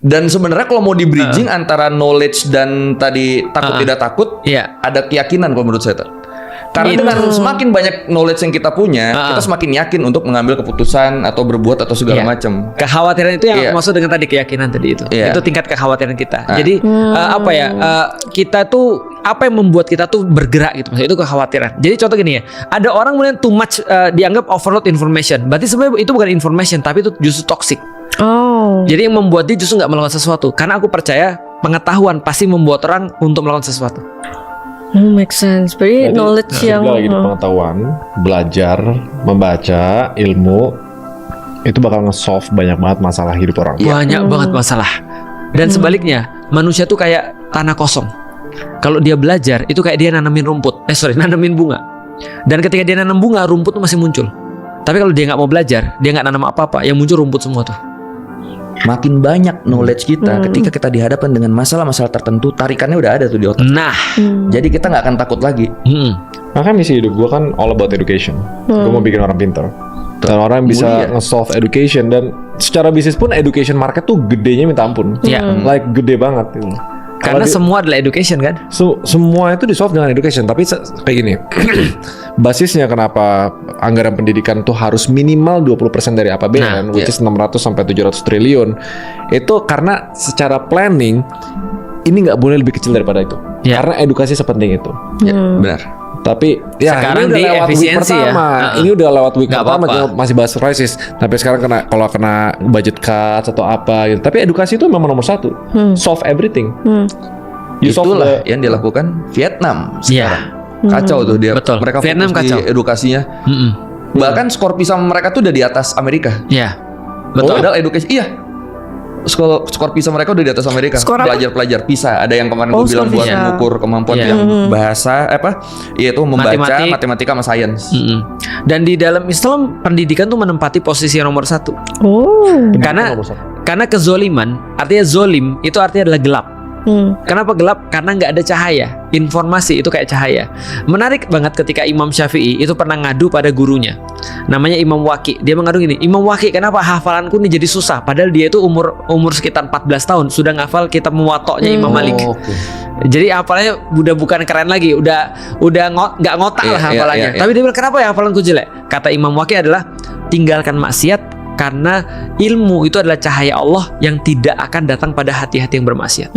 Dan sebenarnya kalau mau di bridging antara knowledge dan tadi takut tidak takut, ada keyakinan kalau menurut saya. Karena dengan semakin banyak knowledge yang kita punya, kita semakin yakin untuk mengambil keputusan atau berbuat atau segala macam. Kekhawatiran itu yang aku maksud dengan tadi keyakinan tadi itu. Itu tingkat kekhawatiran kita. Jadi kita tuh apa yang membuat kita tuh bergerak gitu, maksudnya itu kekhawatiran. Jadi contoh gini ya, ada orang kemudian too much dianggap overload information. Berarti sebenarnya itu bukan information, tapi itu justru toxic. Jadi yang membuat dia justru nggak melakukan sesuatu. Karena aku percaya pengetahuan pasti membuat orang untuk melakukan sesuatu. Make sense. Berarti knowledge yang lagi pengetahuan, belajar, membaca, ilmu itu bakal nge-solve banyak banget masalah hidup orang. Banyak banget masalah. Dan sebaliknya, manusia tuh kayak tanah kosong. Kalau dia belajar, itu kayak dia nanamin nanamin bunga. Dan ketika dia nanam bunga, rumput tuh masih muncul. Tapi kalau dia nggak mau belajar, dia nggak nanam apa-apa, yang muncul rumput semua tuh. Makin banyak knowledge kita, ketika kita dihadapkan dengan masalah-masalah tertentu, tarikannya udah ada tuh di otak. Jadi kita nggak akan takut lagi. Maka misi hidup gue kan all about education. Gue mau bikin orang pintar. Dan orang bisa nge-solve education. Dan secara bisnis pun education market tuh gedenya minta ampun. Like gede banget gitu. Karena semua adalah education kan? Semua itu di-solve dengan education. Tapi kayak gini, basisnya kenapa anggaran pendidikan tuh harus minimal 20% dari APBN, which is 600 sampai 700 triliun. Itu karena secara planning, ini nggak boleh lebih kecil daripada itu. Karena edukasi sepenting itu. Benar. Tapi sekarang ini udah di lewat efisiensi week pertama. Ini udah lewat week pertama, kita masih bahas crisis. Tapi sekarang kalau kena budget cuts atau apa gitu. Tapi edukasi itu memang nomor satu. Solve everything. Itulah yang dilakukan Vietnam sekarang. Kacau tuh dia. Betul. Mereka Vietnam fokus kacau di edukasinya. Bahkan skor PISA mereka tuh udah di atas Amerika. Betul. Padahal edukasi skor PISA mereka udah di atas Amerika. Pelajar-pelajar PISA. Ada yang kemarin gue bilang buat mengukur kemampuan yang bahasa yaitu membaca, matematika sama sains. Dan di dalam Islam pendidikan tuh menempati posisi yang nomor 1. Karena kezoliman, artinya zolim itu artinya adalah gelap. Kenapa gelap? Karena nggak ada cahaya. Informasi itu kayak cahaya. Menarik banget ketika Imam Syafi'i itu pernah ngadu pada gurunya, namanya Imam Waqi. Dia mengadu gini, Imam Waqi, kenapa hafalanku ini jadi susah? Padahal dia itu umur sekitar 14 tahun sudah ngafal kitab Muwatta'nya Imam Malik. Jadi hafalannya udah bukan keren lagi, udah nggak ngotak lah hafalannya. Tapi dia bilang, kenapa ya hafalanku jelek? Kata Imam Waqi adalah, tinggalkan maksiat karena ilmu itu adalah cahaya Allah yang tidak akan datang pada hati-hati yang bermaksiat.